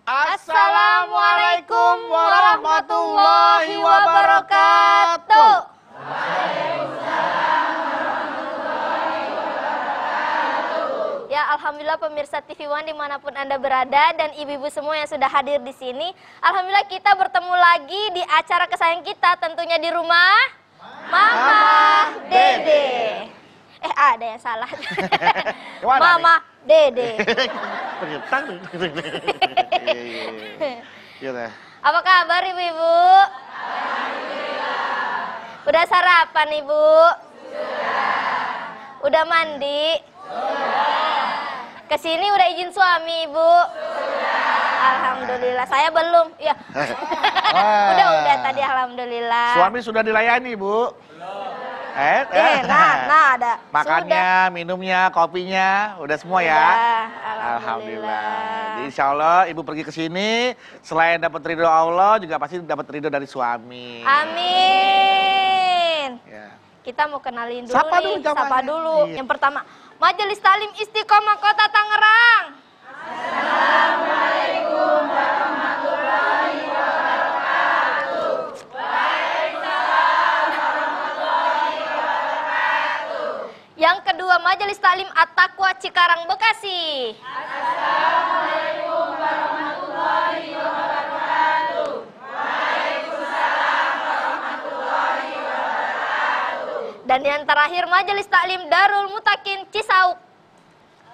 Assalamualaikum warahmatullahi wabarakatuh. Ya, alhamdulillah pemirsa TV One dimanapun Anda berada dan ibu-ibu semua yang sudah hadir di sini. Alhamdulillah kita bertemu lagi di acara kesayangan kita, tentunya di rumah Mama Dede. Ada yang salah. Mama Dede. Apa kabar ibu-ibu? Alhamdulillah. Udah sarapan ibu? Sudah. Udah mandi? Sudah. Kesini udah izin suami ibu? Sudah. Alhamdulillah. Saya belum. Ya. Udah tadi alhamdulillah. Suami sudah dilayani bu? Nah ada. Makannya, minumnya, kopinya, udah semua ya? Alhamdulillah. Jadi insya Allah ibu pergi ke sini, selain dapat ridho Allah, juga pasti dapat ridho dari suami. Amin. Ya. Kita mau kenalin dulu Sapa dulu. Iya. Yang pertama, Majelis Talim Istiqomah Kota Tangerang. Assalamualaikum warahmatullahi wabarakatuh. Waalaikumsalam warahmatullahi wabarakatuh. Yang kedua, Majelis Talim At-Taqwa Cikarang Bekasi. Assalamualaikum warahmatullahi wabarakatuh. Waalaikumsalam warahmatullahi wabarakatuh. Dan yang terakhir, Majelis Taklim Darul Mutakin Cisauk.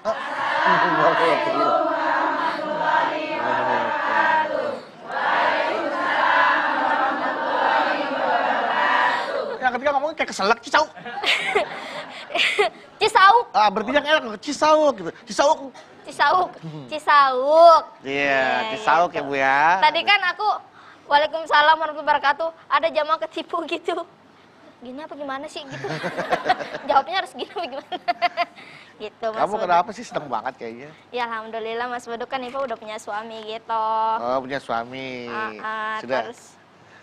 Assalamualaikum warahmatullahi wabarakatuh. Waalaikumsalam warahmatullahi wabarakatuh. Yang ketiga ngomongnya kayak keselak, Cisauk. Cisauk. Berarti yang enak, Cisauk gitu. Cisauk. Cisauk. Iya, Cisauk ya bu ya. Tadi kan aku, Waalaikumsalam warahmatullahi wabarakatuh, ada jamaah ketipu gitu. Gini apa gimana sih gitu. Jawabnya harus gini apa gimana. Gitu Mas. Kamu kenapa sih seneng banget kayaknya? Ya alhamdulillah Mas Baduk kan Ibu udah punya suami gitu. Oh punya suami. Sudah. Terus.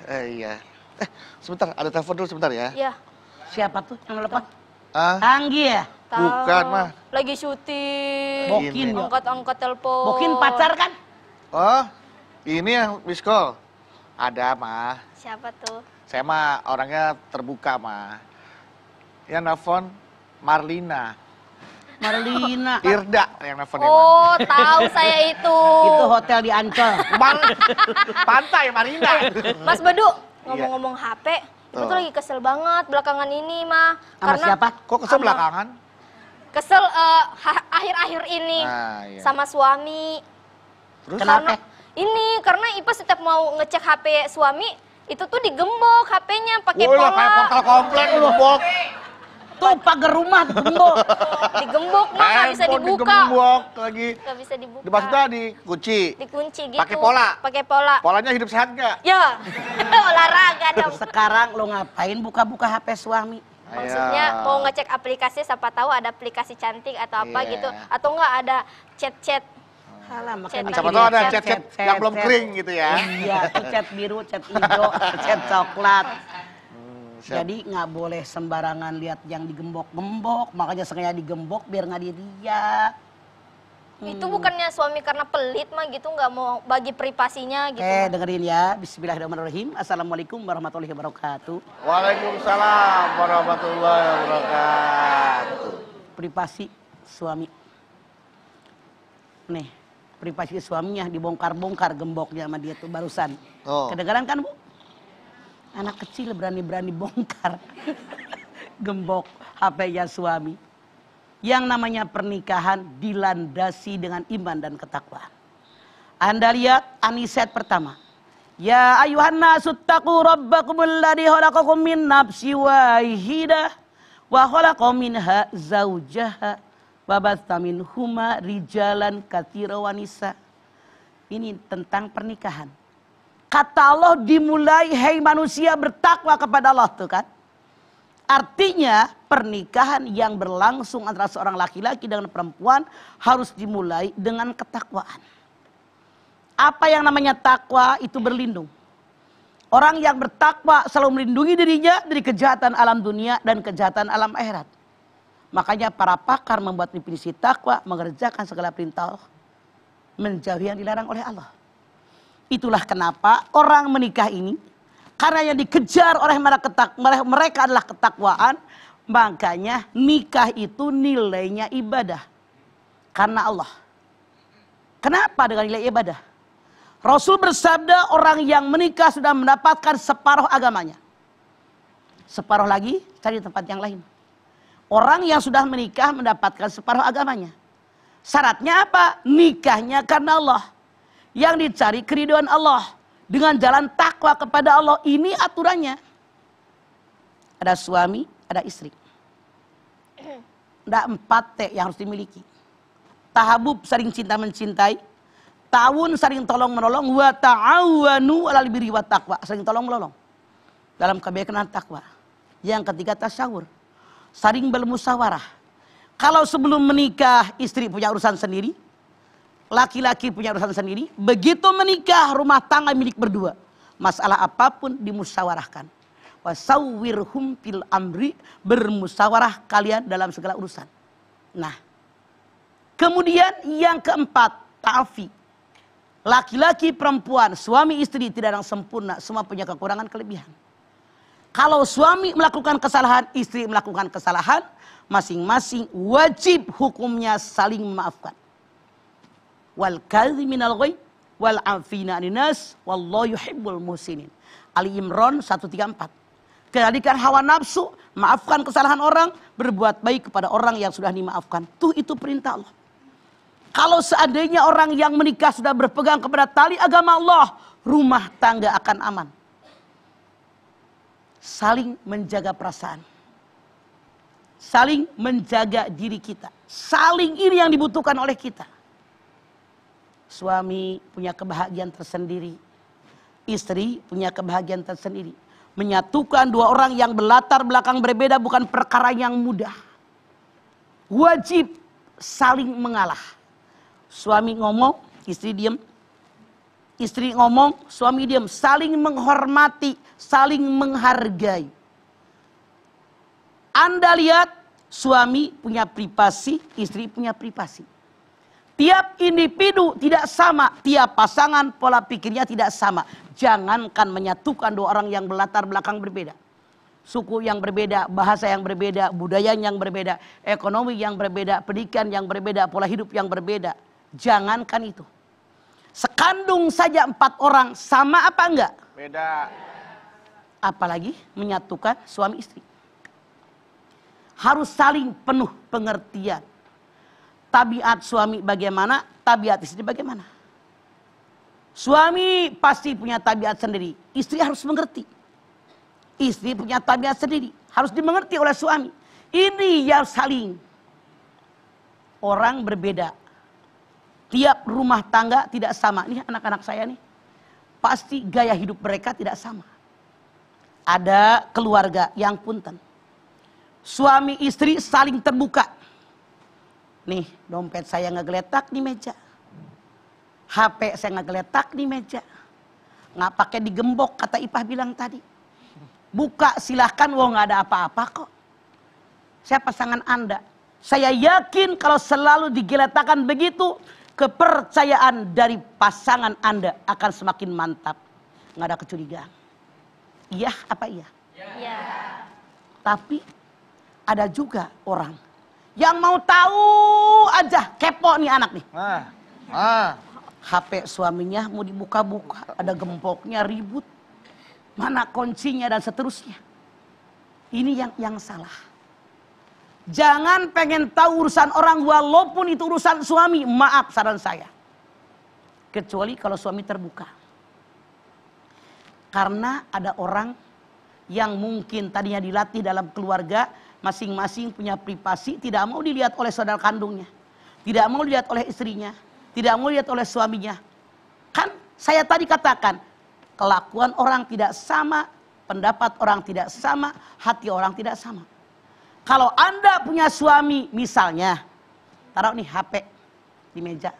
Iya. Sebentar, ada telepon dulu sebentar ya. Iya. Siapa tuh yang telepon? Anggi ya? Bukan mah. Lagi syuting. Bokin. Angkat telepon. Bokin pacar kan? Oh, ini yang miss call. Ada mah. Siapa tuh? Saya mah orangnya terbuka mah. Yang nelfon Marlina. Irda yang nelfonnya. Oh, tahu saya itu. Itu hotel di Ancol. Pantai Marina. Mas Bedu, ngomong-ngomong HP, itu tuh lagi kesel banget belakangan ini mah. Sama siapa? Kok kesel belakangan? Kesel akhir-akhir ini sama suami. Terus? Kenapa? Karena Ipa setiap mau ngecek HP suami, itu tuh digembok HP-nya pakai pola. Kayak portal komplek digembok. Tuh pagar rumah gembok. Digembok mah nggak bisa dibuka. Digembok lagi. Nggak bisa dibuka. Maksudnya dikunci. Dikunci gitu. Pakai pola. Pakai pola. Polanya hidup sehat nggak? Ya. Olahraga dong. Sekarang lo ngapain buka-buka HP suami? Maksudnya mau ngecek aplikasi, siapa tahu ada aplikasi cantik atau apa gitu. Atau nggak ada chat-chat. Siapa tahu ada chat-chat yang belum kering gitu ya. Iya, chat biru, chat hijau, chat coklat. Jadi nggak boleh sembarangan lihat yang digembok-gembok. Makanya sengaja digembok biar nggak dilihat. Itu bukannya suami karena pelit mah gitu, nggak mau bagi privasinya gitu. Dengerin ya. Bismillahirrahmanirrahim. Assalamualaikum warahmatullahi wabarakatuh. Waalaikumsalam warahmatullahi wabarakatuh. Privasi suami. Nih, privasi suaminya dibongkar-bongkar gemboknya sama dia tuh barusan. Kedengeran kan Bu? Anak kecil berani-berani bongkar gembok HP-nya suami. Yang namanya pernikahan dilandasi dengan iman dan ketakwaan. Anda lihat Aniset pertama. Ya ayuhan nasu taqu rabbakumul ladzi khalaqakum min nafsin wahidah wa khalaqa minha zaujaha wa batha minhuma rijalan katsira wa nisa. Ini tentang pernikahan. Kata Allah dimulai, hei manusia bertakwa kepada Allah tuh kan. Artinya pernikahan yang berlangsung antara seorang laki-laki dengan perempuan harus dimulai dengan ketakwaan. Apa yang namanya takwa itu berlindung. Orang yang bertakwa selalu melindungi dirinya dari kejahatan alam dunia dan kejahatan alam akhirat. Makanya para pakar membuat definisi takwa, mengerjakan segala perintah Allah, menjauhi yang dilarang oleh Allah. Itulah kenapa orang menikah ini, karena yang dikejar oleh mereka adalah ketakwaan, makanya nikah itu nilainya ibadah. Karena Allah. Kenapa dengan nilai ibadah? Rasul bersabda orang yang menikah sudah mendapatkan separuh agamanya. Separuh lagi cari tempat yang lain. Orang yang sudah menikah mendapatkan separuh agamanya. Syaratnya apa? Nikahnya karena Allah. Yang dicari keridhaan Allah. Dengan jalan takwa kepada Allah. Ini aturannya. Ada suami, ada istri. Ada 4 T yang harus dimiliki. Tahabub, saling cinta mencintai. Ta'awun, saling tolong menolong. Wa ta'awanu 'alal birri wat taqwa, saling tolong menolong dalam kebaikan dan takwa. Yang ketiga tasyawur, saling bermusyawarah. Kalau sebelum menikah istri punya urusan sendiri, laki-laki punya urusan sendiri. Begitu menikah rumah tangga milik berdua. Masalah apapun dimusyawarahkan. Wasawwirhum fil amri, bermusyawarah kalian dalam segala urusan. Nah, kemudian yang keempat, ta'afi. Laki-laki, perempuan, suami istri tidak ada yang sempurna, semua punya kekurangan kelebihan. Kalau suami melakukan kesalahan, istri melakukan kesalahan, masing-masing wajib hukumnya saling memaafkan. Wal kadhiminal ghaidh wal 'afina 'anil nas wallahu yuhibbul muhsinin. Ali Imran 134. Kendalikan hawa nafsu, maafkan kesalahan orang, berbuat baik kepada orang yang sudah dimaafkan. Itu perintah Allah. Kalau seandainya orang yang menikah sudah berpegang kepada tali agama Allah, rumah tangga akan aman. Saling menjaga perasaan. Saling menjaga diri kita. Saling ini yang dibutuhkan oleh kita. Suami punya kebahagiaan tersendiri. Istri punya kebahagiaan tersendiri. Menyatukan dua orang yang berlatar belakang berbeda bukan perkara yang mudah. Wajib saling mengalah. Suami ngomong, istri diam. Istri ngomong, suami diam. Saling menghormati, saling menghargai. Anda lihat, suami punya privasi, istri punya privasi. Tiap individu tidak sama, tiap pasangan pola pikirnya tidak sama. Jangankan menyatukan dua orang yang berlatar belakang berbeda. Suku yang berbeda, bahasa yang berbeda, budaya yang berbeda, ekonomi yang berbeda, pendidikan yang berbeda, pola hidup yang berbeda. Jangankan itu. Sekandung saja 4 orang, sama apa enggak? Beda. Apalagi menyatukan suami istri. Harus saling penuh pengertian. Tabiat suami bagaimana, tabiat istri bagaimana. Suami pasti punya tabiat sendiri, istri harus mengerti. Istri punya tabiat sendiri, harus dimengerti oleh suami. Ini yang saling. Orang berbeda. Tiap rumah tangga tidak sama. Ini anak-anak saya nih. Pasti gaya hidup mereka tidak sama. Ada keluarga yang punten. Suami istri saling terbuka. Nih dompet saya ngegeletak di meja. HP saya ngegeletak di meja. Nggak pakai digembok kata Ipah bilang tadi. Buka silahkan, wah nggak ada apa-apa kok. Saya pasangan Anda. Saya yakin kalau selalu digeletakkan begitu, kepercayaan dari pasangan Anda akan semakin mantap. Nggak ada kecurigaan. Iya apa iya? Iya. Tapi ada juga orang yang mau tahu aja, kepo nih anak nih. HP suaminya mau dibuka-buka, ada gemboknya, ribut. Mana kuncinya dan seterusnya. Ini yang salah. Jangan pengen tahu urusan orang walaupun itu urusan suami. Maaf saran saya. Kecuali kalau suami terbuka. Karena ada orang yang mungkin tadinya dilatih dalam keluarga. Masing-masing punya privasi. Tidak mau dilihat oleh saudara kandungnya. Tidak mau dilihat oleh istrinya. Tidak mau dilihat oleh suaminya. Kan saya tadi katakan. Kelakuan orang tidak sama. Pendapat orang tidak sama. Hati orang tidak sama. Kalau Anda punya suami misalnya, taruh nih HP di meja.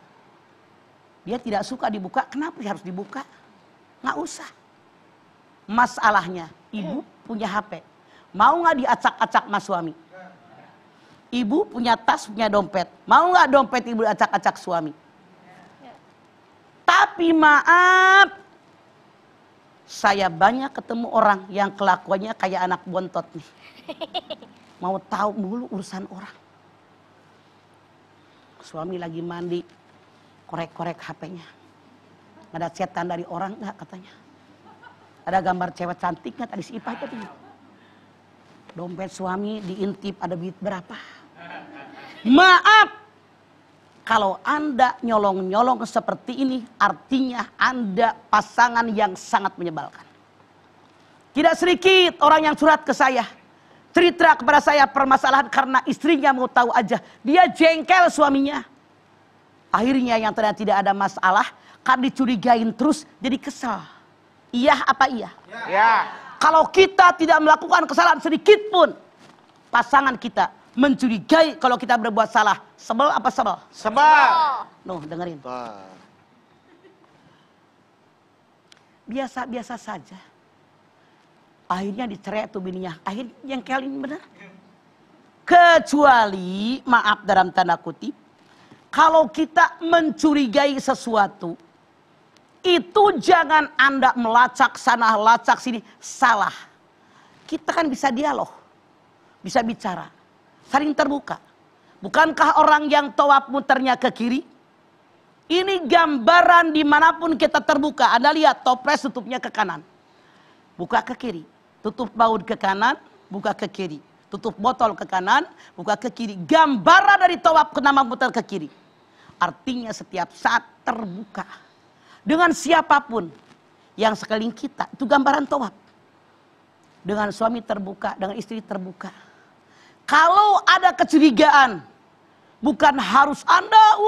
Dia tidak suka dibuka, kenapa harus dibuka? Nggak usah. Masalahnya, ibu punya HP. Mau nggak diacak-acak mas suami? Ibu punya tas, punya dompet. Mau nggak dompet ibu diacak-acak suami? Tapi maaf, Saya banyak ketemu orang yang kelakuannya kayak anak bontot nih. Mau tahu mulu urusan orang. Suami lagi mandi, korek-korek HP-nya. Ada chatan dari orang nggak katanya? Ada gambar cewek cantik nggak tadi si Ipah itu? Dompet suami diintip ada duit berapa? Maaf, kalau Anda nyolong-nyolong seperti ini, artinya Anda pasangan yang sangat menyebalkan. Tidak sedikit orang yang surat ke saya, cerita kepada saya permasalahan karena istrinya mau tahu aja. Dia jengkel suaminya. Akhirnya yang ternyata tidak ada masalah, kan dicurigain terus jadi kesal. Iya apa iya? Ya. Kalau kita tidak melakukan kesalahan sedikit pun, pasangan kita mencurigai kalau kita berbuat salah. Sebel apa sebel? Sebel. Nuh, dengerin. Biasa-biasa saja. Akhirnya dicerai tuh bininya. Akhirnya yang kelin bener. Kecuali, maaf dalam tanda kutip, kalau kita mencurigai sesuatu, itu jangan Anda melacak sana, lacak sini. Salah. Kita kan bisa dialog. Bisa bicara. Saling terbuka. Bukankah orang yang tawaf muternya ke kiri? Ini gambaran dimanapun kita terbuka. Anda lihat toples tutupnya ke kanan. Buka ke kiri. Tutup baut ke kanan, buka ke kiri. Tutup botol ke kanan, buka ke kiri. Gambaran dari tawaf kenapa muter ke kiri. Artinya setiap saat terbuka. Dengan siapapun yang sekeliling kita. Itu gambaran tawaf. Dengan suami terbuka, dengan istri terbuka. Kalau ada kecurigaan, bukan harus Anda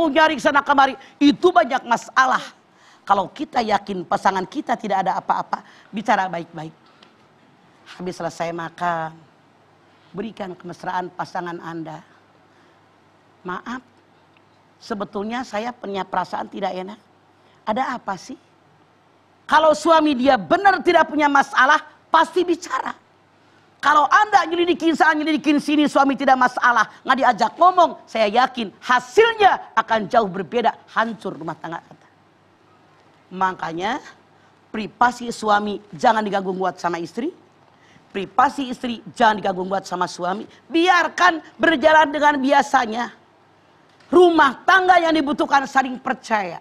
nyari sana kemari. Itu banyak masalah. Kalau kita yakin pasangan kita tidak ada apa-apa, bicara baik-baik. Habis selesai makan, berikan kemesraan pasangan Anda. Maaf, sebetulnya saya punya perasaan tidak enak. Ada apa sih? Kalau suami dia benar tidak punya masalah, pasti bicara. Kalau Anda nyelidikin sana, nyelidikin sini, suami tidak masalah, nggak diajak ngomong, saya yakin hasilnya akan jauh berbeda, hancur rumah tangga kita. Makanya privasi suami jangan diganggu-gugat sama istri, privasi istri jangan diganggu-gugat sama suami. Biarkan berjalan dengan biasanya. Rumah tangga yang dibutuhkan saling percaya.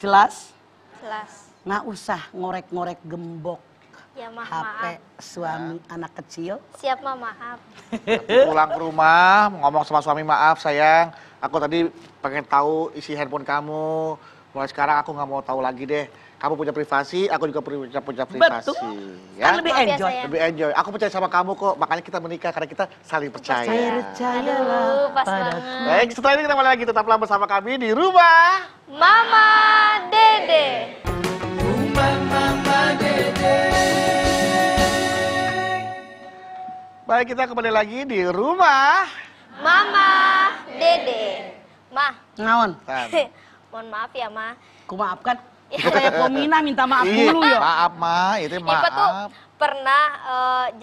Jelas? Jelas. Nggak usah ngorek-ngorek gembok. Ya mah, HP maaf. suami anak kecil. Siap mah, maaf. Pulang ke rumah, ngomong sama suami, maaf sayang, aku tadi pengen tahu isi handphone kamu. Mulai sekarang aku nggak mau tahu lagi deh. Kamu punya privasi, aku juga punya privasi. Betul. Ya? Kan lebih Luar biasa enjoy. ya. Lebih enjoy. Aku percaya sama kamu kok, makanya kita menikah karena kita saling percaya. Percayalah Aduh, pas padaku. banget. Baik, setelah ini kita kembali lagi tetaplah bersama kami di rumah. Mama Dede. Baik, kita kembali lagi di rumah. Mama Dede. Mah, Naon? mohon maaf ya, Mah. Kumaafkan. Kayak Komina minta maaf dulu ya. Maaf, Ma, itu Ipa tuh maaf. pernah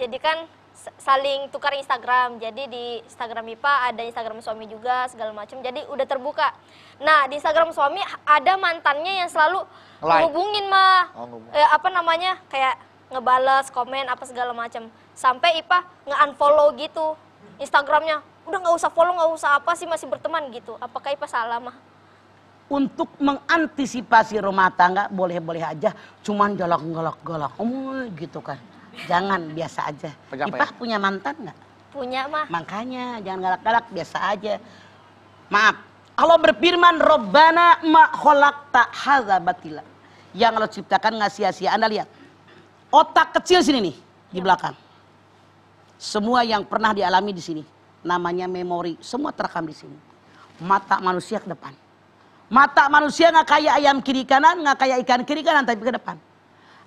jadi kan saling tukar Instagram. Jadi di Instagram Ipa ada Instagram suami juga segala macam. Jadi udah terbuka. Nah, di Instagram suami ada mantannya yang selalu Like. ngehubungin mah. Oh, ngehubungin. Apa namanya? Kayak ngebales, komen apa segala macam. Sampai Ipa nge-unfollow gitu Instagramnya. Udah nggak usah follow, nggak usah apa sih, masih berteman gitu. Apakah Ipa salah mah? Untuk mengantisipasi rumah tangga boleh-boleh aja, cuman galak-galak gitu kan. Jangan, biasa aja. Penyapa Ipah ya? punya mantan nggak? Punya mah. Makanya jangan galak-galak, biasa aja. Maaf, Allah berfirman, Rabbana ma khalaqta hadza batila. Yang Allah ciptakan nggak sia-sia. Anda lihat, otak kecil sini nih di belakang. Semua yang pernah dialami di sini, namanya memori, semua terekam di sini. Mata manusia ke depan. Mata manusia nggak kayak ayam kiri kanan, nggak kayak ikan kiri kanan, tapi ke depan.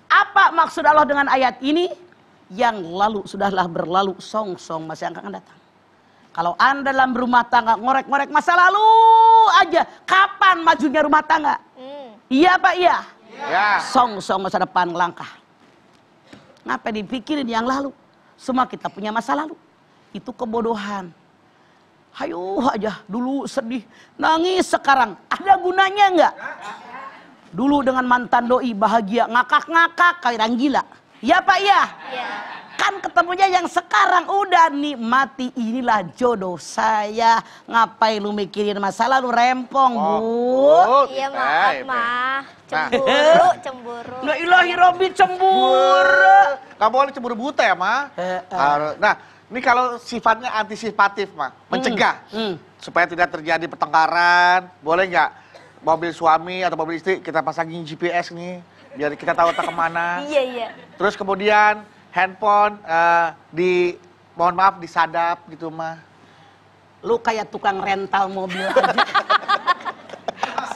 Apa maksud Allah dengan ayat ini? Yang lalu sudahlah berlalu, song-song masih akan datang. Kalau Anda dalam rumah tangga ngorek-ngorek masa lalu aja, kapan majunya rumah tangga? Iya Pak, iya? Ya. Song-song masa depan langkah. Ngapa dipikirin yang lalu? Semua kita punya masa lalu. Itu kebodohan. Hayo aja, dulu sedih, nangis sekarang. Ada gunanya enggak? Dulu dengan mantan doi bahagia, ngakak-ngakak kayak orang gila. Ya Pak ya? Iya. Kan ketemunya yang sekarang udah nikmati, inilah jodoh saya. Ngapain lu mikirin masalah lu rempong, Bu? Iya maaf mah. Cemburu, cemburu. La ilahi Robbi cemburu. Gak boleh cemburu buta ya, Ma. Nah, ini kalau sifatnya antisipatif, Ma. Mencegah. Supaya tidak terjadi pertengkaran. Boleh nggak mobil suami atau mobil istri kita pasangin GPS nih. Biar kita tahu tak kemana. Iya, iya. Terus kemudian handphone mohon maaf disadap gitu, Ma. Lu kayak tukang rental mobil aja.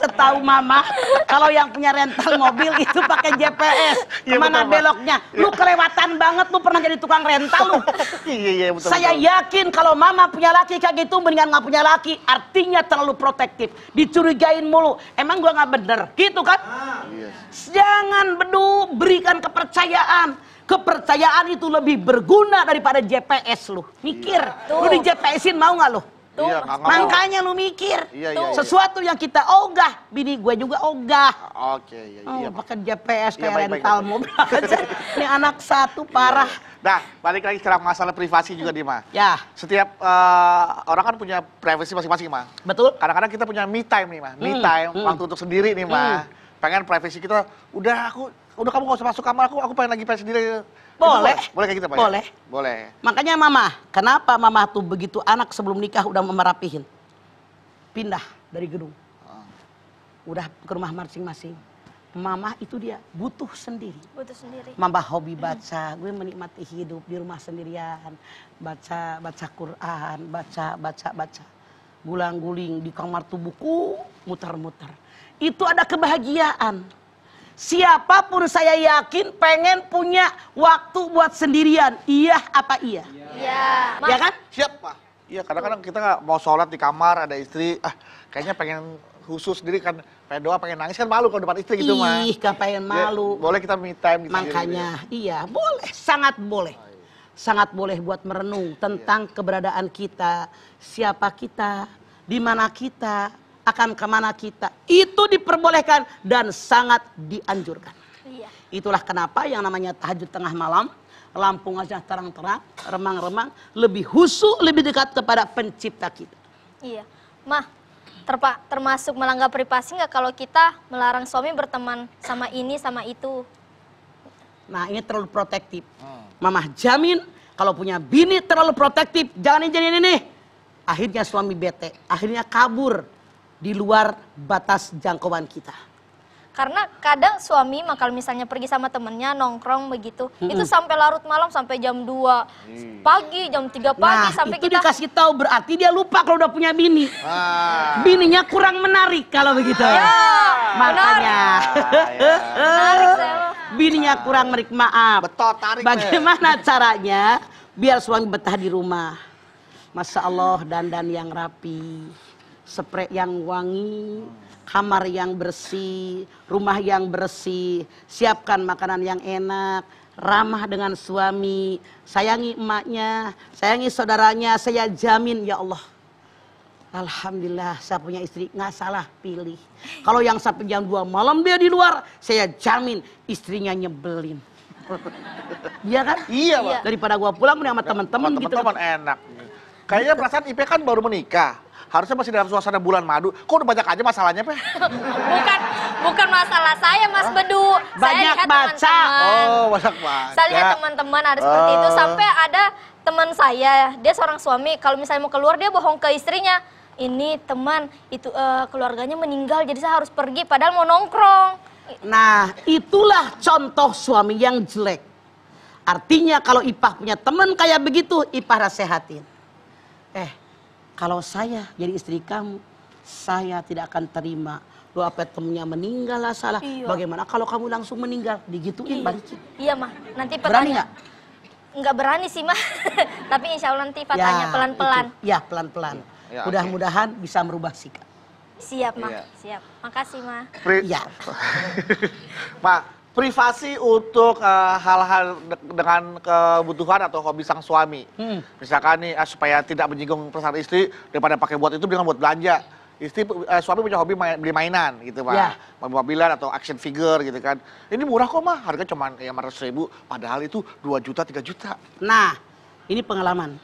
Setahu Mama, kalau yang punya rental mobil itu pakai GPS. Iya, Kemana betul, Ma. beloknya? Lu kelewatan banget, lu pernah jadi tukang rental lu. Iya, betul. Saya yakin kalau Mama punya laki kayak gitu mendingan nggak punya laki. Artinya terlalu protektif, dicurigain mulu. Emang gua nggak bener, gitu kan? Jangan berikan kepercayaan. Kepercayaan itu lebih berguna daripada GPS lu. Mikir, lu di GPS-in mau nggak lu? Tuh, Iya, nggak mau. Makanya lu mikir. Iya. Sesuatu yang kita ogah, bini gue juga ogah. Oke, Oh, iya. pakai GPS Iya, kayak baik, rental baik. mobil aja. Ini anak satu parah. Nah, balik lagi sekarang masalah privasi juga nih, Ma. Ya, Setiap orang kan punya privasi masing-masing, Ma. betul. Kadang-kadang kita punya me time nih, Ma. Me time, waktu untuk sendiri nih, Ma. Pengen privasi kita, udah kamu gak usah masuk kamar aku pengen lagi pengen sendiri. Boleh. Boleh kayak gitu, Pak? Boleh. Ya? Boleh. Makanya Mama, kenapa Mama tuh begitu anak sebelum nikah udah merapihin? Pindah dari gedung. Udah ke rumah masing-masing. Mama itu dia butuh sendiri. butuh sendiri. Mama hobi baca, gue menikmati hidup di rumah sendirian. Baca Quran, baca. Gulang-guling di kamar tuh buku, muter-muter. Itu ada kebahagiaan. Siapapun saya yakin pengen punya waktu buat sendirian. Iya apa iya? Iya. Ya kan? Siap, Pak. Iya, kadang-kadang kita nggak mau sholat di kamar, ada istri, kayaknya pengen khusus sendiri kan, pengen doa, pengen nangis kan malu kalau depan istri gitu, Ma. Ih, pengen malu. Ya, boleh kita me time gitu. Makanya, iya boleh, sangat boleh. Sangat boleh buat merenung tentang keberadaan kita, siapa kita, di mana kita, akan kemana kita. Itu diperbolehkan dan sangat dianjurkan. Iya. Itulah kenapa yang namanya tahajud tengah malam, lampu ngajah terang-terang, remang-remang, lebih husu, lebih dekat kepada pencipta kita. Iya. Mah, termasuk melanggar privasi nggak kalau kita melarang suami berteman sama ini sama itu? Nah ini terlalu protektif. Mama jamin kalau punya bini terlalu protektif, jangan ini. Akhirnya suami bete, akhirnya kabur di luar batas jangkauan kita. Karena kadang suami kalau misalnya pergi sama temennya nongkrong begitu, itu sampai larut malam sampai jam 2 pagi, jam 3 pagi sampai itu kita dikasih tahu berarti dia lupa kalau udah punya bini. Bininya kurang menarik kalau begitu. Makanya. menarik saya. Bininya kurang menarik, maaf. Betul, tarik. Bagaimana caranya biar suami betah di rumah? Masya Allah, dandan yang rapi, spray yang wangi, kamar yang bersih, rumah yang bersih, siapkan makanan yang enak, ramah dengan suami, sayangi emaknya, sayangi saudaranya, saya jamin ya Allah. Alhamdulillah saya punya istri, nggak salah pilih. Kalau yang sampai jam 2 malam dia di luar, saya jamin istrinya nyebelin. Iya kan? Iya, Pak. Daripada gua pulang sama teman-teman gitu. Teman-teman enak. Kayaknya perasaan Ipe kan baru menikah. Harusnya masih dalam suasana bulan madu. Kok udah banyak aja masalahnya, Pe? bukan masalah saya, Mas Bedu. Banyak Saya lihat baca. teman-teman. Oh, banyak baca. Saya lihat teman-teman ada seperti itu. Sampai ada teman saya, dia seorang suami, kalau misalnya mau keluar dia bohong ke istrinya. Ini teman, itu keluarganya meninggal, jadi saya harus pergi, padahal mau nongkrong. Nah, itulah contoh suami yang jelek. Artinya kalau Ipah punya teman kayak begitu, Ipah nasehatin. Kalau saya jadi istri kamu, saya tidak akan terima. Doa temennya meninggal lah salah. Iya. Bagaimana kalau kamu langsung meninggal? Digituin, balikin. Iya, Mah. Nanti Berani nggak? Nggak berani sih, Mah. Tapi insya Allah nanti Fatanya pelan-pelan. Ya, pelan-pelan. Ya, Mudah-mudahan bisa merubah sikap. Siap, Mah. Iya. Siap. Makasih, Mah. Ya. Pak, privasi untuk hal-hal dengan kebutuhan atau hobi sang suami. Misalkan nih supaya tidak menyinggung perasaan istri, daripada pakai buat itu dengan buat belanja. suami punya hobi beli mainan gitu Pak. Ya. Mobil-mobilan atau action figure gitu kan. Ini murah kok mah, harga cuma ya 500.000, padahal itu 2 juta, 3 juta. Nah, ini pengalaman.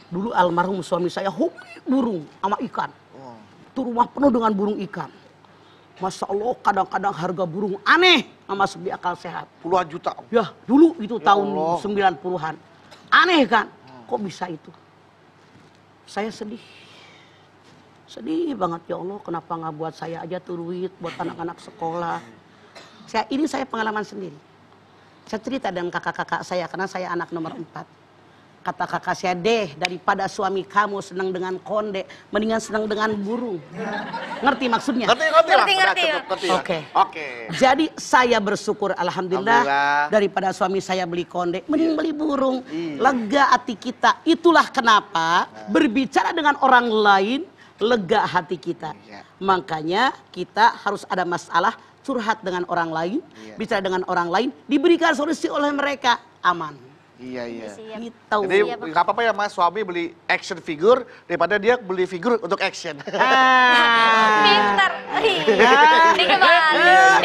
Dulu almarhum suami saya hobi burung sama ikan. Itu rumah penuh dengan burung ikan. Masya Allah, kadang-kadang harga burung aneh, nggak masuk di akal sehat. Puluhan juta. Ya, dulu itu Ya tahun Allah. 90-an. Aneh kan? Kok bisa itu? Saya sedih. Sedih banget, ya Allah, kenapa nggak buat saya aja tuh duit buat anak-anak sekolah. Ini saya pengalaman sendiri. Saya cerita dengan kakak-kakak saya, karena saya anak nomor 4. Kata kakak saya, deh, daripada suami kamu senang dengan konde, mendingan senang dengan burung. Ngerti maksudnya? Ngerti lah. Ngerti. Udah, cukup, ngerti ya. Oke. Jadi saya bersyukur alhamdulillah, daripada suami saya beli konde, mending beli burung. Lega hati kita. Itulah kenapa berbicara dengan orang lain lega hati kita. Makanya kita harus ada masalah curhat dengan orang lain, bicara dengan orang lain, diberikan solusi oleh mereka, aman. Iya. Gitu. Jadi nggak apa-apa ya Mas, suami beli action figure daripada dia beli figur untuk action. Pintar. Di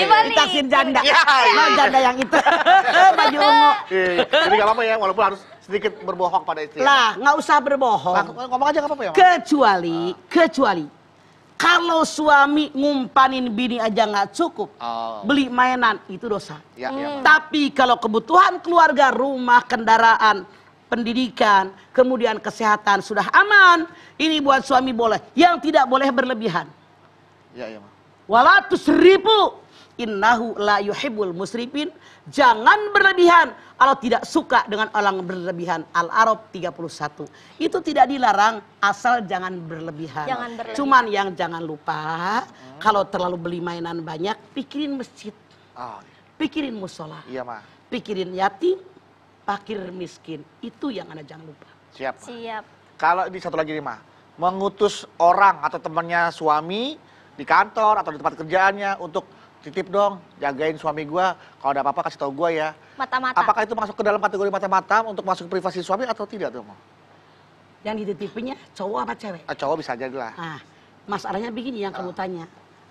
Bali. Ditaksin janda. Ya. Nah, janda yang itu. Baju ungu. Jadi nggak apa-apa ya, walaupun harus sedikit berbohong pada istri. Lah, nggak usah berbohong. Ngomong aja nggak apa-apa ya Mas? Kecuali kalau suami ngumpanin bini aja nggak cukup, beli mainan itu dosa. Ya, Tapi kalau kebutuhan keluarga, rumah, kendaraan, pendidikan, kemudian kesehatan sudah aman, ini buat suami boleh. Yang tidak boleh berlebihan. Iya Mas. Wala tusrifu innahu la yuhibbul musrifin. Jangan berlebihan. Allah tidak suka dengan orang berlebihan. Al-A'raf 31. Itu tidak dilarang, asal jangan berlebihan. Cuman yang jangan lupa, kalau terlalu beli mainan banyak, pikirin masjid. Pikirin musola. Iya Mas. Pikirin yatim, fakir miskin. Itu yang Anda jangan lupa. Siap. Kalau ini satu lagi nih Mas, mengutus orang atau temannya suami di kantor atau di tempat kerjaannya untuk titip dong, jagain suami gua, kalau ada apa-apa kasih tahu gua ya. Mata-mata. Apakah itu masuk ke dalam kategori mata-mata untuk masuk privasi suami atau tidak tuh? Yang dititipinya cowok apa cewek? Cowok bisa jadi lah. Nah, masalahnya begini yang kamu tanya.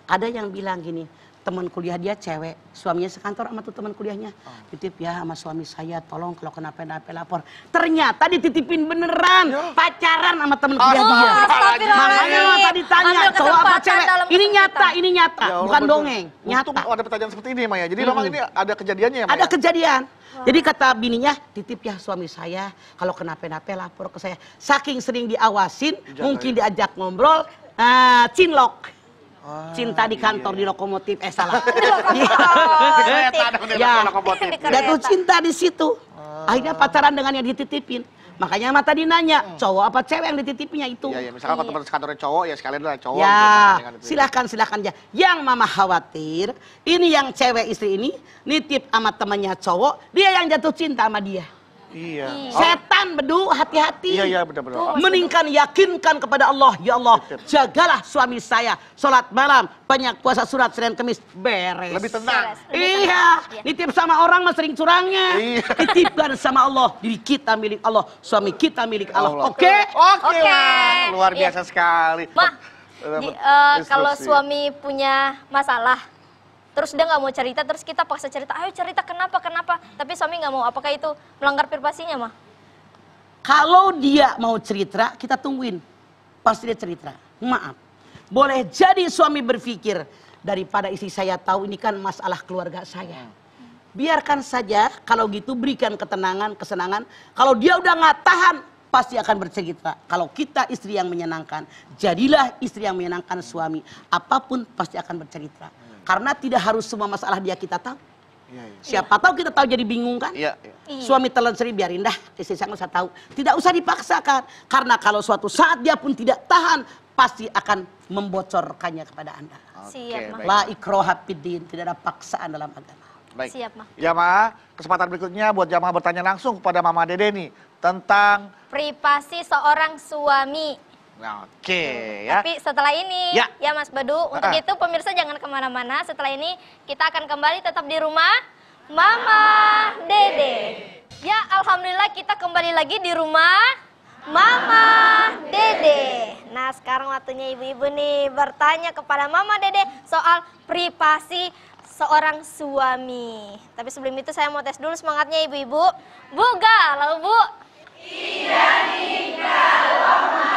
Ada yang bilang gini, teman kuliah dia cewek, suaminya sekantor sama tuh teman kuliahnya. Titip ya sama suami saya, tolong kalau kenapa-napa lapor. Ternyata dititipin beneran, pacaran sama teman kuliah dia. Makanya tadi tanya, cowok apa cewek? Ini nyata, Ya Allah, bukan betul. dongeng, Untung nyata. ada pertanyaan seperti ini Maya. Jadi memang ini ada kejadiannya ya Maya? Ada kejadian. Jadi kata bininya, titip ya suami saya, kalau kenapa-napa lapor ke saya. Saking sering diawasin, mungkin diajak ngobrol, cinlok. Cinta di kantor, di lokomotif, salah. Ya, jatuh cinta di situ. Akhirnya pacaran dengan yang dititipin. Makanya sama tadi nanya, cowok apa cewek yang dititipinnya itu? Iya, misalkan kalau teman kantornya cowok ya sekalian lah cowok. Ya, gitu. silahkan aja. Yang mama khawatir, ini yang cewek istri ini nitip sama temannya cowok, dia yang jatuh cinta sama dia. Iya. Setan bedu, hati-hati. Iya, benar-benar. Meningkan, yakinkan kepada Allah. Ya Allah, jagalah suami saya. Sholat malam, banyak puasa surat Senin Kemis, beres. Lebih tenang. Iya, nitip sama orang mah sering curangnya. Iya. Titipkan sama Allah, diri kita milik Allah, suami kita milik Allah. Oke? Oke. Wah, luar biasa sekali. Ma, kalau suami punya masalah, terus dia nggak mau cerita, terus kita paksa cerita, ayo cerita kenapa, tapi suami nggak mau, apakah itu melanggar privasinya, Ma? Kalau dia mau cerita, kita tungguin. Pasti dia cerita. Maaf. Boleh jadi suami berpikir, daripada istri saya tahu ini kan masalah keluarga saya. Biarkan saja, kalau gitu berikan ketenangan, kesenangan. Kalau dia udah nggak tahan, pasti akan bercerita. Kalau kita istri yang menyenangkan, jadilah istri yang menyenangkan suami. Apapun pasti akan bercerita. Karena tidak harus semua masalah dia kita tahu. Siapa tahu kita tahu jadi bingung kan? Iya. Suami telan seri biarin dah, istri saya nggak usah tahu. Tidak usah dipaksakan. Karena kalau suatu saat dia pun tidak tahan, pasti akan membocorkannya kepada Anda. Siap, Ma. La ikroha fiddin, tidak ada paksaan dalam agama. Baik. Siap, Ma. Ya, Ma. Kesempatan berikutnya buat jamaah bertanya langsung kepada Mama Dede nih tentang Privasi seorang suami. Oke, ya. Tapi setelah ini, ya Mas Badu, untuk itu pemirsa jangan kemana-mana. Setelah ini kita akan kembali tetap di rumah Mama Dede. Ya, alhamdulillah kita kembali lagi di rumah Mama Dede. Nah, sekarang waktunya ibu-ibu nih bertanya kepada Mama Dede soal privasi seorang suami. Tapi sebelum itu saya mau tes dulu semangatnya ibu-ibu. Bu, galau Bu? Tidak nih galau, Ma.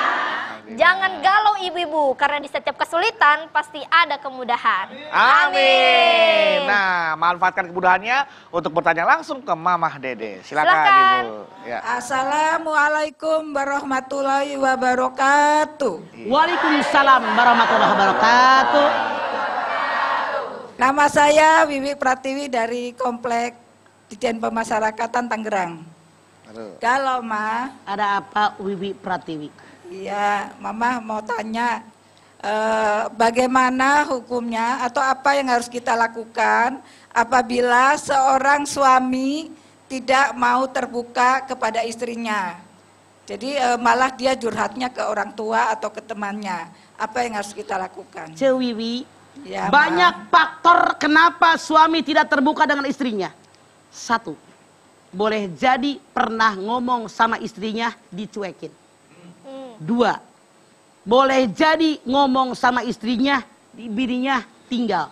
Jangan galau ibu-ibu, karena di setiap kesulitan pasti ada kemudahan. Amin. Nah, manfaatkan kemudahannya untuk bertanya langsung ke Mamah Dede. Silakan. Ibu. Ya. Assalamualaikum warahmatullahi wabarakatuh. Waalaikumsalam warahmatullahi wabarakatuh. Nama saya Wiwi Pratiwi dari Komplek Dijen Pemasyarakatan Tangerang. Kalau Ma, Ada apa Wiwi Pratiwi? iya, Mama mau tanya bagaimana hukumnya atau apa yang harus kita lakukan apabila seorang suami tidak mau terbuka kepada istrinya. Jadi malah dia curhatnya ke orang tua atau ke temannya. Apa yang harus kita lakukan? Wiwi, Ya, banyak faktor kenapa suami tidak terbuka dengan istrinya. 1, boleh jadi pernah ngomong sama istrinya dicuekin. 2, boleh jadi ngomong sama istrinya, bininya tinggal.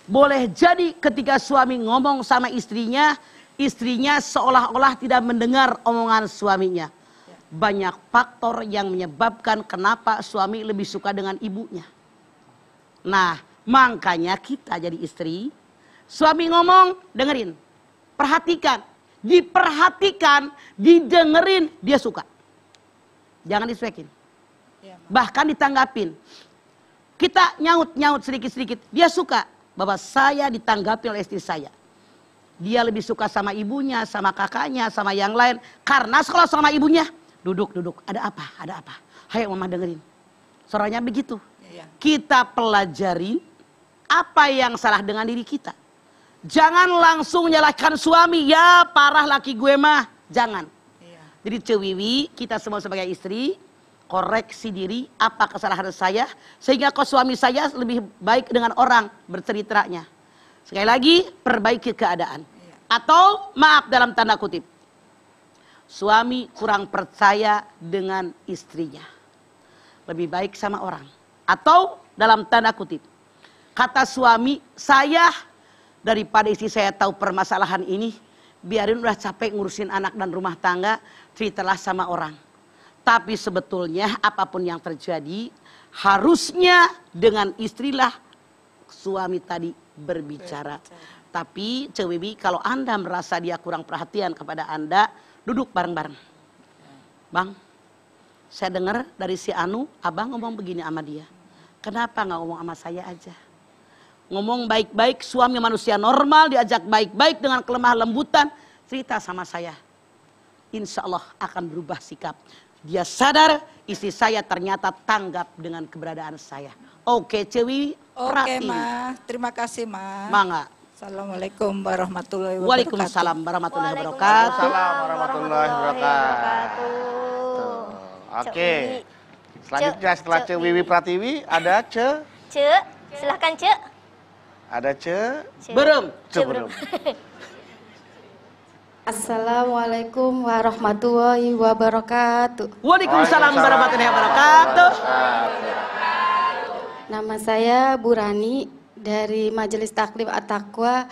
Boleh jadi ketika suami ngomong sama istrinya, istrinya seolah-olah tidak mendengar omongan suaminya. Banyak faktor yang menyebabkan kenapa suami lebih suka dengan ibunya. Nah, makanya kita jadi istri, suami ngomong, dengerin. Perhatikan, diperhatikan, didengerin, dia suka. Jangan dicuekin. Bahkan ditanggapin. Kita nyaut-nyaut sedikit-sedikit. Dia suka bahwa saya ditanggapi oleh istri saya. Dia lebih suka sama ibunya, sama kakaknya, sama yang lain. Karena sekolah sama ibunya. Duduk. Ada apa? Ada apa? Hayo mama dengerin. Suaranya begitu. Kita pelajari apa yang salah dengan diri kita. Jangan langsung menyalahkan suami. Ya parah laki gue mah. Jangan. Jadi Cewiwi, kita semua sebagai istri, koreksi diri apa kesalahan saya, sehingga kok suami saya lebih baik dengan orang berceritranya. Sekali lagi, perbaiki keadaan. Atau maaf dalam tanda kutip, suami kurang percaya dengan istrinya. Lebih baik sama orang. Atau dalam tanda kutip, kata suami, saya daripada istri saya tahu permasalahan ini, biarin udah capek ngurusin anak dan rumah tangga, ceritalah sama orang. Tapi sebetulnya apapun yang terjadi, harusnya dengan istrilah suami tadi berbicara. Tapi Cewiwi, kalau Anda merasa dia kurang perhatian kepada Anda, duduk bareng-bareng. Bang, saya dengar dari si Anu, abang ngomong begini sama dia. Kenapa nggak ngomong sama saya aja? Ngomong baik-baik, suami manusia normal, diajak baik-baik dengan kelemah lembutan, cerita sama saya. Insya Allah akan berubah sikap. Dia sadar istri saya ternyata tanggap dengan keberadaan saya. Oke, Cewi. Oke, Ma. Terima kasih, Ma. Mangga. Assalamualaikum warahmatullahi wabarakatuh. Waalaikumsalam warahmatullahi wabarakatuh. Waalaikumsalam warahmatullahi wabarakatuh. Oke. Selanjutnya setelah Wiwi Pratiwi ada Silahkan Ce. Ada Belum. belum. Assalamualaikum warahmatullahi wabarakatuh. Waalaikumsalam warahmatullahi wabarakatuh. Nama saya Bu Rani dari Majelis Taklim At-Taqwa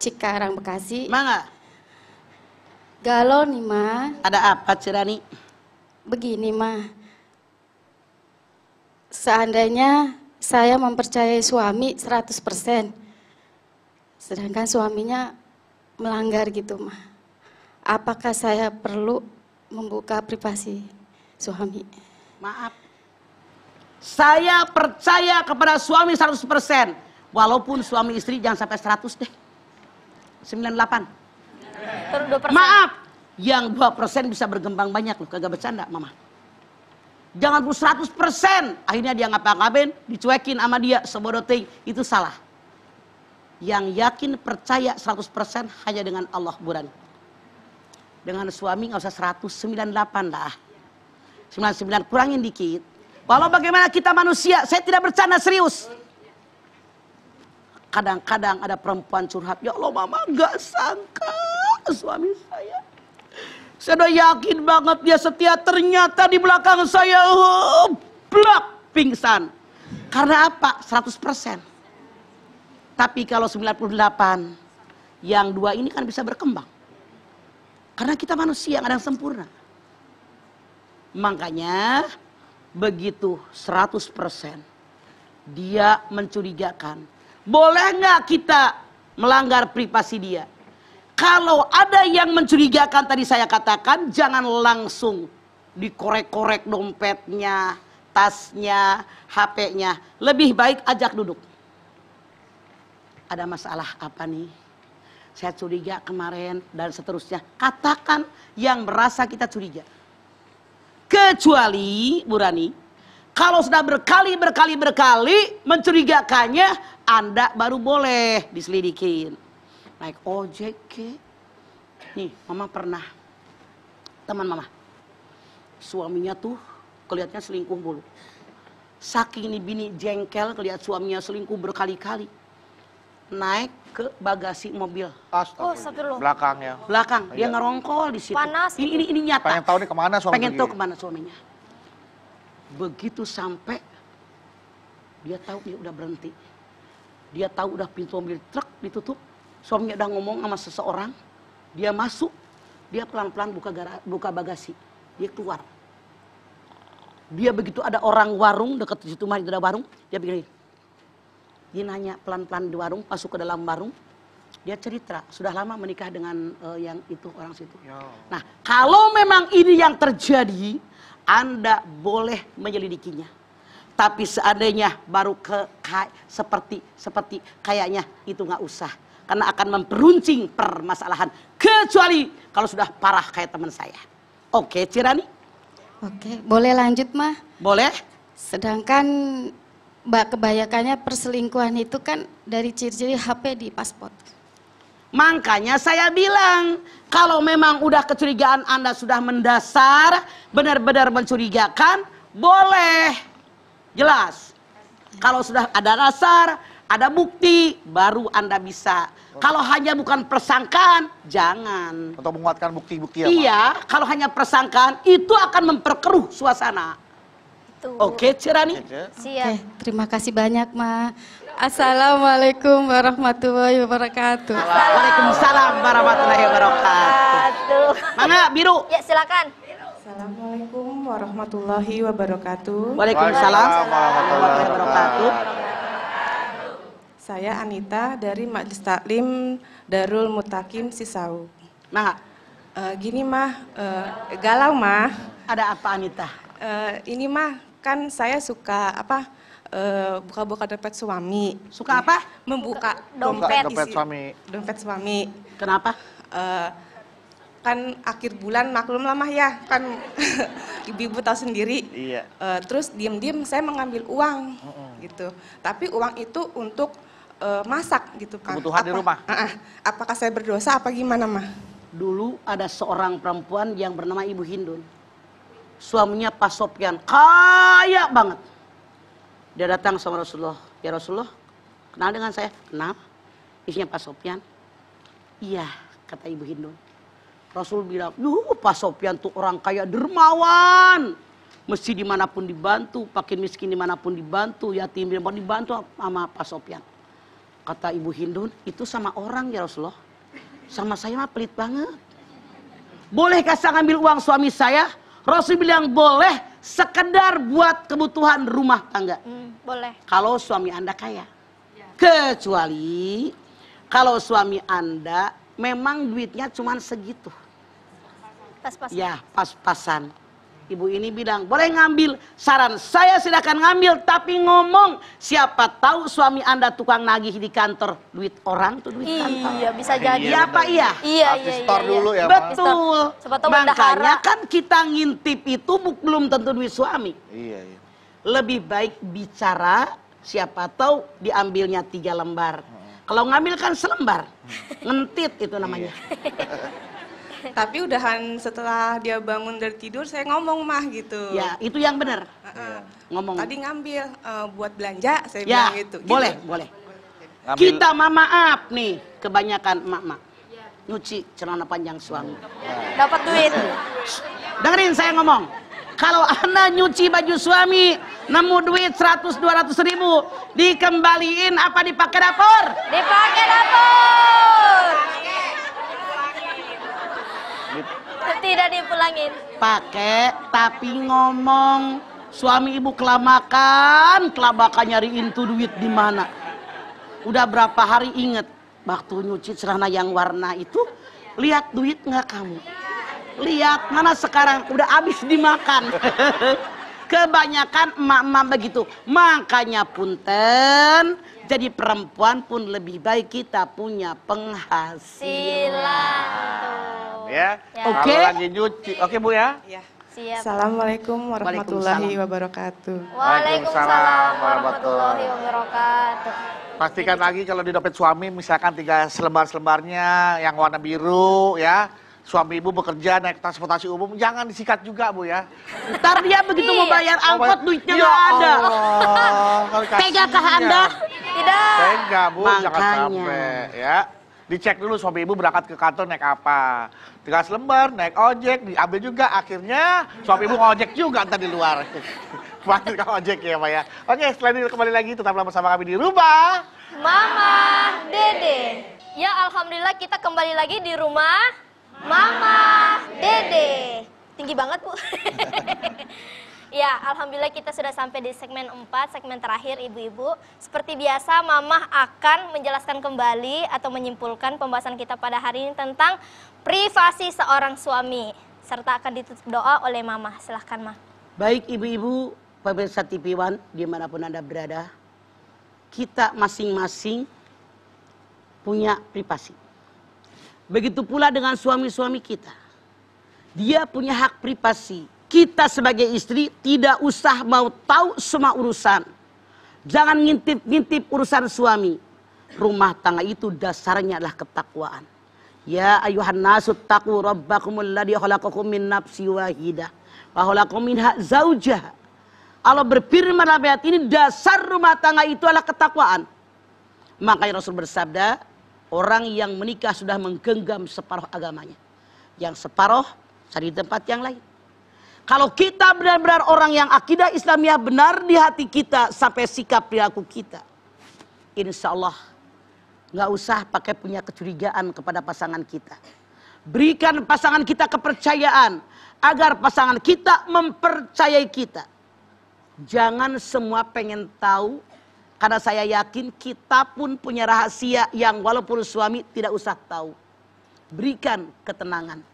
Cikarang, Bekasi. Mangga. Galau nih, Ma. Ada apa, Cirani? Begini, Ma. Seandainya saya mempercayai suami 100%, sedangkan suaminya melanggar gitu, Ma. Apakah saya perlu membuka privasi suami? Maaf. Saya percaya kepada suami 100%. Walaupun suami istri jangan sampai 100 deh. 98. Terus 2%. Maaf. Yang 2% bisa berkembang banyak loh. Kagak bercanda, Mama. Jangan 100%. Akhirnya dia ngapa-ngapain, dicuekin sama dia, sebodoh ting. Itu salah. Yang yakin percaya 100% hanya dengan Allah, Burani. Dengan suami nggak usah 198 lah. 99 kurangin dikit. Walau bagaimana kita manusia, saya tidak bercanda serius. Kadang-kadang ada perempuan curhat, ya Allah Mama gak sangka suami Saya udah yakin banget dia setia, ternyata di belakang saya blak pingsan. Karena apa? 100%. Tapi kalau 98, yang 2 ini kan bisa berkembang. Karena kita manusia, nggak ada yang sempurna. Makanya begitu 100% dia mencurigakan. Boleh nggak kita melanggar privasi dia? Kalau ada yang mencurigakan tadi saya katakan, jangan langsung dikorek-korek dompetnya, tasnya, HP-nya. Lebih baik ajak duduk. Ada masalah apa nih? Saya curiga kemarin dan seterusnya. Katakan yang merasa kita curiga. Kecuali, Bu Rani, kalau sudah berkali mencurigakannya, Anda baru boleh diselidikin. Naik ojek ke. Nih, Mama pernah. Teman Mama. Suaminya tuh kelihatannya selingkuh mulu. Saking ini bini jengkel kelihat suaminya selingkuh berkali-kali. Naik ke bagasi mobil. Astagfirullah. Belakangnya. Belakang, dia ngerongkol di situ. Panas. Ini nyata. Pengen tahu nih kemana suaminya. Pengen tahu kemana suaminya. Begitu sampai, dia tahu dia udah berhenti. Dia tahu udah pintu mobil truk ditutup. Suaminya udah ngomong sama seseorang. Dia masuk. Dia pelan-pelan buka bagasi. Dia keluar. Dia begitu ada orang warung dekat situ mah ada warung. Dia begini. Dia nanya pelan-pelan di warung. Masuk ke dalam warung. Dia cerita. Sudah lama menikah dengan yang itu orang situ. Nah, kalau memang ini yang terjadi, Anda boleh menyelidikinya. Tapi seandainya baru seperti kayaknya itu nggak usah. Karena akan memperuncing permasalahan. Kecuali kalau sudah parah kayak teman saya. Oke, Cirani? Oke, boleh lanjut, Mah? Boleh? Sedangkan Mbak kebanyakannya perselingkuhan itu kan dari ciri-ciri HP di paspor. Makanya saya bilang, kalau memang udah kecurigaan Anda sudah mendasar, benar-benar mencurigakan, boleh. Jelas. Kalau sudah ada dasar, ada bukti, baru Anda bisa. Kalau hanya bukan persangkaan, jangan. Untuk menguatkan bukti-bukti ya, Iya, kalau hanya persangkaan, itu akan memperkeruh suasana. Tuh. Oke, Cirani? Siap. Oke, terima kasih banyak, Ma. Assalamualaikum warahmatullahi wabarakatuh. Waalaikumsalam warahmatullahi wabarakatuh. Mangga, Biru. Ya, silakan. Assalamualaikum warahmatullahi wabarakatuh. Waalaikumsalam warahmatullahi wabarakatuh. Saya Anita dari Majelis Taklim Darul Mutakin Sisau. Mangga. Gini Mah, galau Mah. Ada apa Anita? Ini Mah, kan saya suka buka-buka dompet suami. Suka apa? Membuka Dompet suami. Dompet suami. Kenapa? Kan akhir bulan maklum lah Mah ya, kan ibu-ibu tahu sendiri. Iya. Terus diem-diem saya mengambil uang gitu. Tapi uang itu untuk masak gitu Pak. Kebutuhan di rumah. Apakah saya berdosa apa gimana Mah? Dulu ada seorang perempuan yang bernama Ibu Hindun. Suaminya Pak Sopyan, kaya banget. Dia datang sama Rasulullah. Ya Rasulullah, kenal dengan saya? Kenal. Isinya Pak Sopyan. Iya, kata Ibu Hindun. Rasul bilang, Pak Sopyan tuh orang kaya dermawan. Mesti dimanapun dibantu, fakir miskin dimanapun dibantu, yatim dimanapun dibantu sama Pak Sopyan. Kata Ibu Hindun, itu sama orang ya Rasulullah. Sama saya mah pelit banget. Bolehkah saya ngambil uang suami saya? Rasul bilang boleh, sekedar buat kebutuhan rumah tangga. Boleh. Kalau suami Anda kaya. Kecuali kalau suami Anda memang duitnya cuma segitu. Pas-pasan. Ya, pas-pasan. Ibu ini bilang, boleh ngambil. Saran saya silakan ngambil, tapi ngomong, siapa tahu suami Anda tukang nagih di kantor. Duit orang tuh duit kantor. Iya, bisa jadi. Iya apa iya? Iya, Harus store dulu ya, Ma. Betul. Siapa tahu Makanya bendahara. kan kita ngintip itu belum tentu duit suami. Iya. Lebih baik bicara, siapa tahu diambilnya 3 lembar. Kalau ngambil kan selembar. Ngentit itu namanya. Tapi udahan setelah dia bangun dari tidur saya ngomong Mah gitu. Ya, itu yang benar. Ngomong. Tadi ngambil buat belanja saya Ya, bilang gitu. boleh, Gitu. boleh. Ngambil- Kita maaf nih, kebanyakan emak-emak. nyuci celana panjang suami. Dapat duit. Dengerin saya ngomong. Kalau Anda nyuci baju suami, nemu duit 100-200 ribu, dikembaliin apa dipakai dapur? Dipakai dapur. Tidak dipulangin. Pakai, tapi ngomong suami ibu kelabakan nyariin tuh duit di mana. Udah berapa hari inget waktu nyuci celana yang warna itu, lihat duit nggak kamu? Lihat mana sekarang udah habis dimakan. Kebanyakan emak-emak begitu. Makanya punten, jadi perempuan pun lebih baik kita punya penghasilan. Ya. Oke. Kalau lagi nyuci. Oke, Bu ya. Ya. Siap. Assalamualaikum warahmatullahi Waalaikumsalam. wabarakatuh. Waalaikumsalam warahmatullahi wabarakatuh. Pastikan lagi kalau di dompet suami misalkan 3 selembar-selembarnya yang warna biru ya. Suami ibu bekerja naik transportasi umum, jangan disikat juga Bu ya. Ntar dia begitu mau bayar angkot duitnya Ya nggak ada. Allah, Tegakah Anda? Tidak. Tega Bu, jangan Makanya. sampai ya. Dicek dulu suami ibu berangkat ke kantor naik apa. 3 selembar, naik ojek, diambil juga. Akhirnya suami ibu ngojek juga ntar di luar. Panggil ke ojek ya Pak ya. Oke, setelah ini kembali lagi tetaplah bersama kami di rumah Mama Dede. Ya alhamdulillah kita kembali lagi di rumah Mama Dede. Tinggi banget Bu. Ya alhamdulillah kita sudah sampai di segmen 4, segmen terakhir ibu-ibu. Seperti biasa Mamah akan menjelaskan kembali atau menyimpulkan pembahasan kita pada hari ini tentang privasi seorang suami. Serta akan ditutup doa oleh Mamah. Silahkan Mah. Baik ibu-ibu, pemirsa TV One dimanapun Anda berada, kita masing-masing punya privasi. Begitu pula dengan suami-suami kita. Dia punya hak privasi. Kita sebagai istri tidak usah mau tahu semua urusan. Jangan ngintip-ngintip urusan suami. Rumah tangga itu dasarnya adalah ketakwaan. Ya ayuhan nasu taqu rabbakumul ladzi khalaqakum min nafsin wahidah wa khalaqa minha zaujaha. Allah berfirman dalam ayat ini, dasar rumah tangga itu adalah ketakwaan. Makanya Rasul bersabda, orang yang menikah sudah menggenggam separuh agamanya. Yang separuh cari tempat yang lain. Kalau kita benar-benar orang yang akidah Islamiyah benar di hati kita sampai sikap perilaku kita, insya Allah nggak usah pakai punya kecurigaan kepada pasangan kita. Berikan pasangan kita kepercayaan agar pasangan kita mempercayai kita. Jangan semua pengen tahu, karena saya yakin kita pun punya rahasia yang walaupun suami tidak usah tahu. Berikan ketenangan.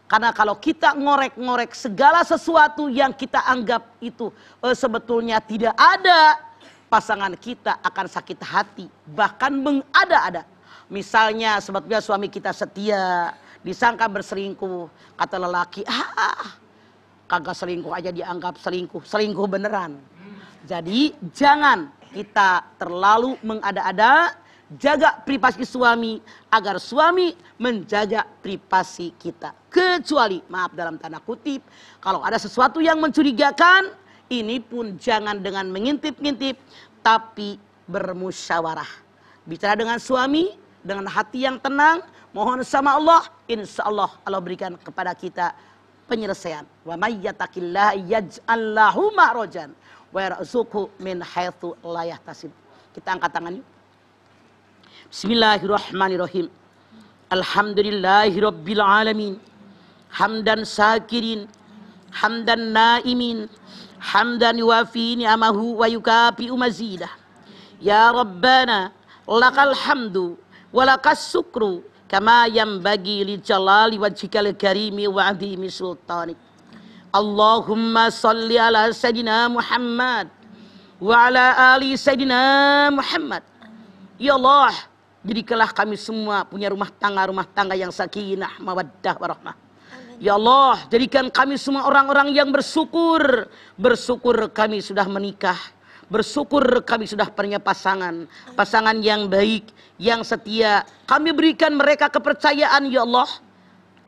Karena kalau kita ngorek-ngorek segala sesuatu yang kita anggap itu sebetulnya tidak ada, pasangan kita akan sakit hati, bahkan mengada-ada. Misalnya sebetulnya suami kita setia, disangka berselingkuh, kata lelaki, kagak selingkuh aja dianggap selingkuh, selingkuh beneran. Jadi jangan kita terlalu mengada-ada, jaga privasi suami agar suami menjaga privasi kita. Kecuali, maaf dalam tanda kutip, kalau ada sesuatu yang mencurigakan, ini pun jangan dengan mengintip-ngintip, tapi bermusyawarah. Bicara dengan suami, dengan hati yang tenang, mohon sama Allah, insya Allah Allah berikan kepada kita penyelesaian. Wa may yattaqillaha yaj'al lahu makhrajan wa yarzuqhu min haitsu la yahtasib. Kita angkat tangan yuk. Bismillahirrahmanirrahim. Alhamdulillahirabbil alamin. Hamdan syakirin, hamdan naimin, hamdan yuwafi ni'amahu wa yukafi'u mazidah. Ya Rabbana lakal hamdu wa lakas syukru kama yanbaghi li jalali wajhikal karimi wa 'azimi sultanik. Allahumma salli ala sayyidina Muhammad wa ala ali sayyidina Muhammad. Ya Allah, jadikanlah kami semua punya rumah tangga yang sakinah, mawaddah, warahmah. Ya Allah, jadikan kami semua orang-orang yang bersyukur. Bersyukur kami sudah menikah. Bersyukur kami sudah punya pasangan. Pasangan yang baik, yang setia. Kami berikan mereka kepercayaan ya Allah.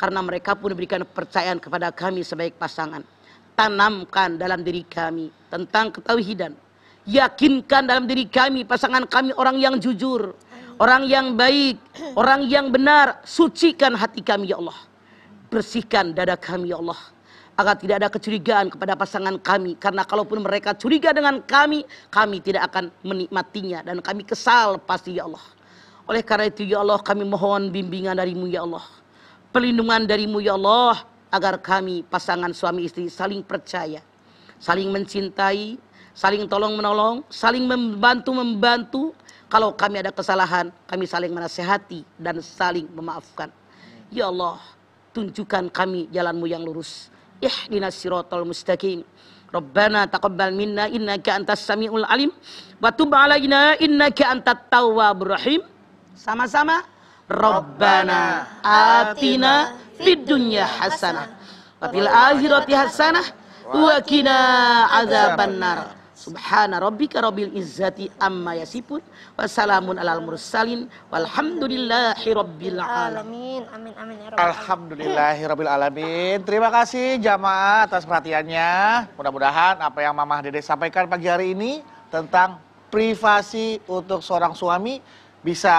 Karena mereka pun berikan kepercayaan kepada kami sebaik pasangan. Tanamkan dalam diri kami tentang ketauhidan. Yakinkan dalam diri kami, pasangan kami orang yang jujur. orang yang baik, orang yang benar. Sucikan hati kami ya Allah. Bersihkan dada kami ya Allah. Agar tidak ada kecurigaan kepada pasangan kami. Karena kalaupun mereka curiga dengan kami tidak akan menikmatinya. Dan kami kesal pasti ya Allah. Oleh karena itu ya Allah, kami mohon bimbingan darimu ya Allah. Perlindungan darimu ya Allah. Agar kami pasangan suami istri saling percaya. Saling mencintai. Saling tolong-menolong. Saling membantu-membantu. Kalau kami ada kesalahan, kami saling menasehati. Dan saling memaafkan. Ya Allah, tunjukkan kami jalanmu yang lurus. Ihdinas siratal mustaqim. Rabbana taqabbal minna innaka antas samiul alim. Wa tub alaina innaka antat tawwabur rahim. Sama-sama. Rabbana atina fid dunya hasanah wa fil akhirati hasanah wa qina adzabannar. Subhana rabbika rabbil izzati amma yasifun wa salamun alal mursalin walhamdulillahi rabbil alamin. Amin amin ya rabbal alamin. Alhamdulillahi rabbil alamin. Terima kasih jamaah atas perhatiannya. Mudah-mudahan apa yang Mamah Dede sampaikan pagi hari ini tentang privasi untuk seorang suami bisa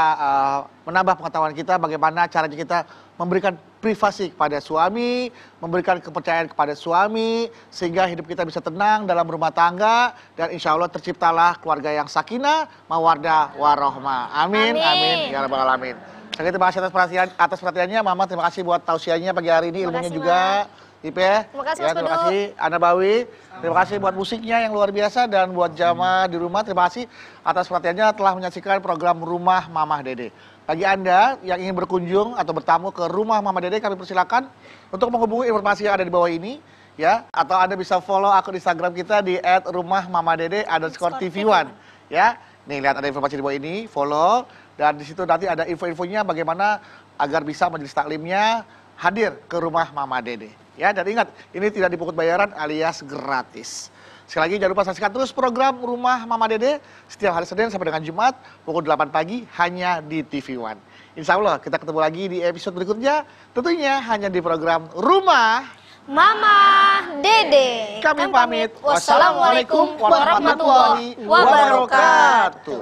menambah pengetahuan kita bagaimana caranya kita memberikan privasi kepada suami, memberikan kepercayaan kepada suami, sehingga hidup kita bisa tenang dalam rumah tangga, dan insya Allah terciptalah keluarga yang sakinah, mawaddah, warohmah. Amin, amin, ya rabbal alamin. Saya terima kasih atas perhatiannya, Mama. Terima kasih buat tausiahnya pagi hari ini, ilmunya juga. Ipe, terima kasih, ya, terima kasih Anda Bawi, terima kasih buat musiknya yang luar biasa, dan buat jamaah di rumah, terima kasih atas perhatiannya telah menyaksikan program Rumah Mamah Dede. Bagi Anda yang ingin berkunjung atau bertamu ke Rumah Mamah Dede, kami persilakan untuk menghubungi informasi yang ada di bawah ini, ya, atau Anda bisa follow akun Instagram kita di @rumahmamadede_tv1, ya. Nih, lihat ada informasi di bawah ini, follow, dan di situ nanti ada info-infonya bagaimana agar bisa majelis taklimnya hadir ke Rumah Mamah Dede. Ya, dan ingat, ini tidak dipungut bayaran alias gratis. Sekali lagi jangan lupa saksikan terus program Rumah Mamah Dede setiap hari Senin sampai dengan Jumat pukul 8 pagi hanya di TV One. Insya Allah kita ketemu lagi di episode berikutnya, tentunya hanya di program Rumah Mamah Dede. Kami pamit. Wassalamualaikum warahmatullahi wabarakatuh.